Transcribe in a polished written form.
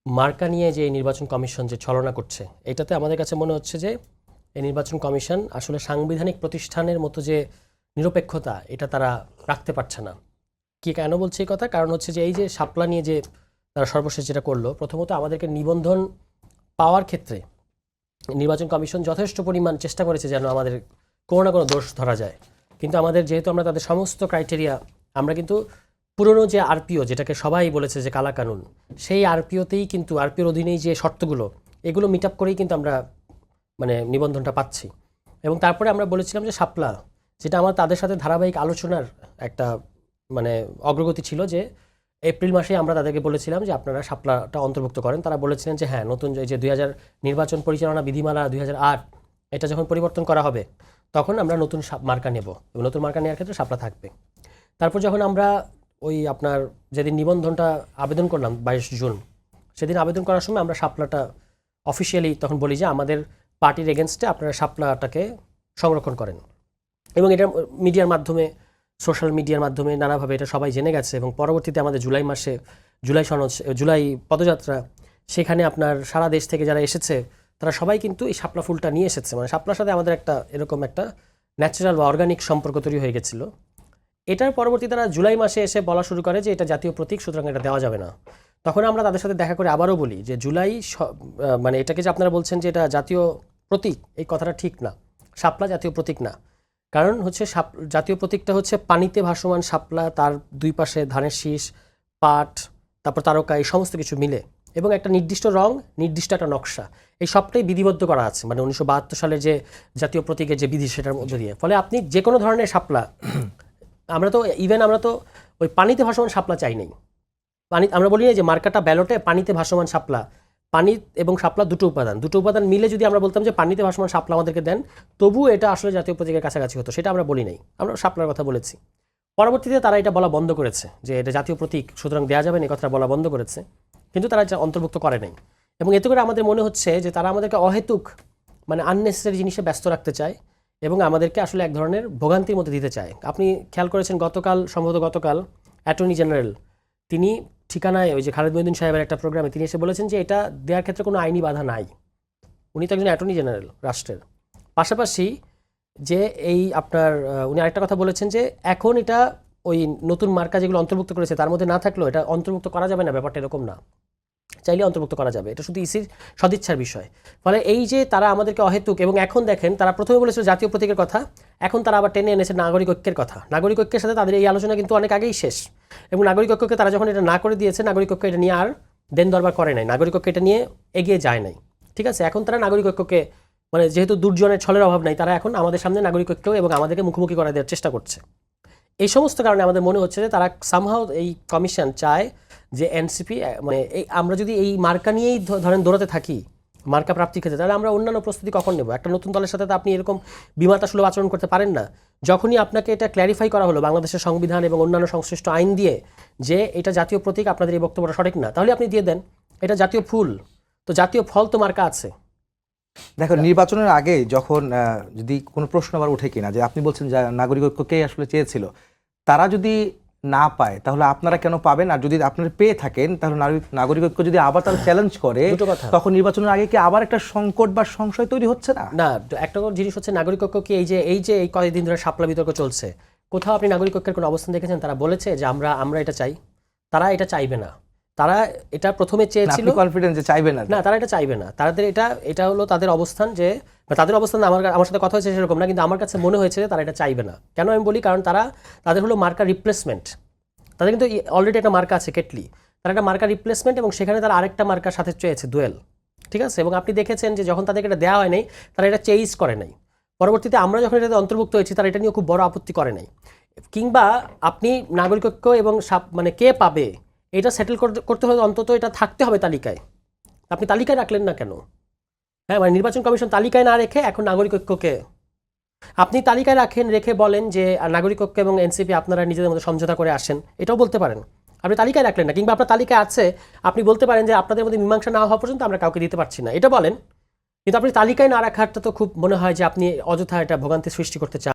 মার্কা নিয়ে যে নির্বাচন কমিশন যে ছলনা করছে, এটাতে আমাদের কাছে মনে হচ্ছে যে এই নির্বাচন কমিশন আসলে সাংবিধানিক প্রতিষ্ঠানের মতো যে নিরপেক্ষতা এটা তারা রাখতে পারছে না। কি কেন বলছে এই কথা? কারণ হচ্ছে যে এই যে শাপলা নিয়ে যে তারা সর্বশেষ যেটা করলো, প্রথমত আমাদেরকে নিবন্ধন পাওয়ার ক্ষেত্রে নির্বাচন কমিশন যথেষ্ট পরিমাণ চেষ্টা করেছে যেন আমাদের কোনো না কোনো দোষ ধরা যায়, কিন্তু আমাদের যেহেতু আমরা তাদের সমস্ত ক্রাইটেরিয়া, আমরা কিন্তু পুরনো যে আরপিও যেটাকে সবাই বলেছে যে কালা কানুন, সেই আরপিওতেই কিন্তু আরপিওর অধীনেই যে শর্তগুলো এগুলো মিট আপ করেই কিন্তু আমরা মানে নিবন্ধনটা পাচ্ছি। এবং তারপরে আমরা বলেছিলাম যে শাপলা, যেটা আমার তাদের সাথে ধারাবাহিক আলোচনার একটা মানে অগ্রগতি ছিল, যে এপ্রিল মাসে আমরা তাদেরকে বলেছিলাম যে আপনারা শাপলাটা অন্তর্ভুক্ত করেন। তারা বলেছিলেন যে হ্যাঁ, নতুন যে 2000 নির্বাচন পরিচালনা বিধিমালা 2008 এটা যখন পরিবর্তন করা হবে তখন আমরা নতুন মার্কা নেব এবং নতুন মার্কা নেওয়ার ক্ষেত্রে শাপলা থাকবে। তারপর যখন আমরা ওই আপনার যেদিন নিবন্ধনটা আবেদন করলাম 22 জুন, সেদিন আবেদন করার সময় আমরা শাপলাটা অফিসিয়ালি তখন বলি যে আমাদের পার্টির এগেনস্টে আপনারা শাপলাটাকে সংরক্ষণ করেন। এবং এটা মিডিয়ার মাধ্যমে, সোশ্যাল মিডিয়ার মাধ্যমে নানাভাবে এটা সবাই জেনে গেছে। এবং পরবর্তীতে আমাদের জুলাই মাসে জুলাই পদযাত্রা, সেখানে আপনার সারা দেশ থেকে যারা এসেছে তারা সবাই কিন্তু এই শাপলা ফুলটা নিয়ে এসেছে। মানে শাপলার সাথে আমাদের একটা এরকম একটা ন্যাচারাল বা অর্গানিক সম্পর্ক তৈরি হয়ে গেছিলো। এটার পরবর্তী তারা জুলাই মাসে এসে বলা শুরু করে যে এটা জাতীয় প্রতীক, সুতরাং এটা দেওয়া যাবে না। তখন আমরা তাদের সাথে দেখা করে আবারও বলি যে জুলাই মানে এটাকে যে আপনারা বলছেন যে এটা জাতীয় প্রতীক, এই কথাটা ঠিক না। শাপলা জাতীয় প্রতীক না। কারণ হচ্ছে জাতীয় প্রতীকটা হচ্ছে পানিতে ভাসমান শাপলা, তার দুই পাশে ধানের শীষ, পাট, তারপর তারকা, এই সমস্ত কিছু মিলে এবং একটা নির্দিষ্ট রং, নির্দিষ্ট একটা নকশা, এই সবটাই বিধিবদ্ধ করা আছে মানে 1972 সালের যে জাতীয় প্রতীকের যে বিধি সেটার মধ্যে দিয়ে। ফলে আপনি যে কোনো ধরনের শাপলা, আমরা তো ওই পানিতে ভাসমান শাপলা চাই নাই। আমরা বলি না যে মার্কাটা ব্যালটে পানিতে ভাসমান শাপলা, পানি এবং শাপলা দুটো উপাদান মিলে যদি আমরা বলতাম যে পানিতে ভাসমান শাপলা আমাদেরকে দেন, তবুও এটা আসলে জাতীয় প্রতীকের কাছাকাছি হতো। সেটা আমরা বলি নাই, আমরা শাপলার কথা বলেছি। পরবর্তীতে তারা এটা বলা বন্ধ করেছে যে এটা জাতীয় প্রতীক, সুতরাং দেওয়া যাবে না, এই কথাটা বলা বন্ধ করেছে, কিন্তু তারা এটা অন্তর্ভুক্ত করে নাই। এবং এতে করে আমাদের মনে হচ্ছে যে তারা আমাদেরকে অহেতুক মানে আননেসেসারি জিনিসে ব্যস্ত রাখতে চায় এবং আমাদেরকে আসলে এক ধরনের ভোগান্তির মধ্যে দিতে চায়। আপনি খেয়াল করেছেন সম্ভবত গতকাল অ্যাটর্নি জেনারেল তিনি ঠিকানায় ওই যে খালেদ মহিউদ্দিন সাহেবের একটা প্রোগ্রামে তিনি এসে বলেছেন যে এটা দেওয়ার ক্ষেত্রে কোনো আইনি বাধা নাই। উনি তো একজন অ্যাটর্নি জেনারেল রাষ্ট্রের। পাশাপাশি যে এই আপনার উনি আরেকটা কথা বলেছেন যে এখন এটা ওই নতুন মার্কা যেগুলো অন্তর্ভুক্ত করেছে তার মধ্যে না থাকলেও এটা অন্তর্ভুক্ত করা যাবে না, ব্যাপারটা এরকম না, চাইলে অন্তর্ভুক্ত করা যাবে, এটা শুধু ইসির সদিচ্ছার বিষয়। ফলে এই যে তারা আমাদেরকে অহেতুক, এবং এখন দেখেন তারা প্রথমে বলেছিল জাতীয় প্রতীকের কথা, এখন তারা আবার টেনে এনেছে নাগরিক ঐক্যের কথা। নাগরিক ঐক্যের সাথে তাদের এই আলোচনা কিন্তু অনেক আগেই শেষ। এবং নাগরিক ঐক্যকে তারা যখন এটা না করে দিয়েছে, নাগরিক ঐক্য এটা নিয়ে আর দেন দরবার করে নাই, নাগরিক ঐক্য এটা নিয়ে এগিয়ে যায় নাই। ঠিক আছে, এখন তারা নাগরিক ঐক্যকে মানে যেহেতু দুর্জনের ছলের অভাব নাই, তারা এখন আমাদের সামনে নাগরিক ঐক্য এবং আমাদেরকে মুখোমুখি করা দেওয়ার চেষ্টা করছে। এই সমস্ত কারণে আমাদের মনে হচ্ছে যে তারা সামহাও এই কমিশন চায় যে এনসিপি মানে এই আমরা যদি এই মার্কা নিয়েই ধরেন দৌড়াতে থাকি মার্কা প্রাপ্তির ক্ষেত্রে, তাহলে আমরা অন্যান্য প্রস্তুতি কখন নেব? একটা নতুন দলের সাথে তো আপনি এরকম বিমাতা সুলভ আচরণ করতে পারেন না। যখনই আপনাকে এটা ক্ল্যারিফাই করা হলো বাংলাদেশের সংবিধান এবং অন্যান্য সংশ্লিষ্ট আইন দিয়ে যে এটা জাতীয় প্রতীক, আপনাদের এই বক্তব্যটা সঠিক না, তাহলে আপনি দিয়ে দেন এটা জাতীয় ফুল, তো জাতীয় ফল তো মার্কা আছে। দেখো, নির্বাচনের আগে যখন যদি কোনো প্রশ্ন আবার উঠে কিনা যে আপনি বলছেন যে নাগরিক ঐক্যকেই আসলে চেয়েছিল, তারা যদি না পায় তাহলে আপনারা কেন পাবেন? আর যদি আপনারা পেয়ে থাকেন তাহলে নাগরিক ঐক্য যদি আবার তারা চ্যালেঞ্জ করে, তখন নির্বাচনের আগে কি আবার একটা সংকট বা সংশয় তৈরি হচ্ছে না? না, একটা জিনিস হচ্ছে নাগরিক ঐক্য কি এই কয়েকদিন ধরে শাপলা বিতর্ক চলছে, কোথাও আপনি নাগরিক ঐক্যের কোনো অবস্থান দেখেছেন তারা বলেছে যে আমরা এটা চাই? তারা এটা চাইবে না। তারা এটা প্রথমে চেয়েছিল, কনফিডেন্স যে চাইবে না, তারা এটা চাইবে না। তাদের এটা হলো তাদের অবস্থান, যে তাদের অবস্থান আমার সাথে কথা হয়েছে সেরকম না, কিন্তু আমার কাছে মনে হয়েছে যে তারা এটা চাইবে না। কেন আমি বলি, কারণ তাদের হলো মার্কা রিপ্লেসমেন্ট। তাদের কিন্তু অলরেডি একটা মার্কা আছে কেটলি, তারা একটা মার্কা রিপ্লেসমেন্ট এবং সেখানে তারা আরেকটা মার্কার সাথে চেয়েছে ডুয়েল। ঠিক আছে, এবং আপনি দেখেছেন যে যখন তাদেরকে এটা দেওয়া হয় নাই তারা এটা চেঞ্জ করে নাই। পরবর্তীতে আমরা যখন এটাতে অন্তর্ভুক্ত হয়েছি তারা এটা নিয়ে খুব বড় আপত্তি করে নাই। কিংবা আপনি নাগরিক ঐক্য এবং মানে কে পাবে এটা সেটেল করতে হলে অন্তত এটা থাকতে হবে তালিকায়। আপনি তালিকায় রাখলেন না কেন? হ্যাঁ, মানে নির্বাচন কমিশন তালিকায় না রেখে এখন নাগরিক ঐক্যকে আপনি তালিকায় রেখে বলেন যে নাগরিক ঐক্য এবং এনসিপি আপনারা নিজেদের মধ্যে সমঝোতা করে আসেন, এটাও বলতে পারেন। আপনি তালিকায় রাখলেন না, কিংবা আপনার তালিকায় আছে, আপনি বলতে পারেন যে আপনাদের মধ্যে মীমাংসা না হওয়া পর্যন্ত আমরা কাউকে দিতে পারছি না, এটা বলেন। কিন্তু আপনি তালিকায় না রাখারটা তো খুব মনে হয় যে আপনি অযথা এটা ভোগান্তি সৃষ্টি করতে চান।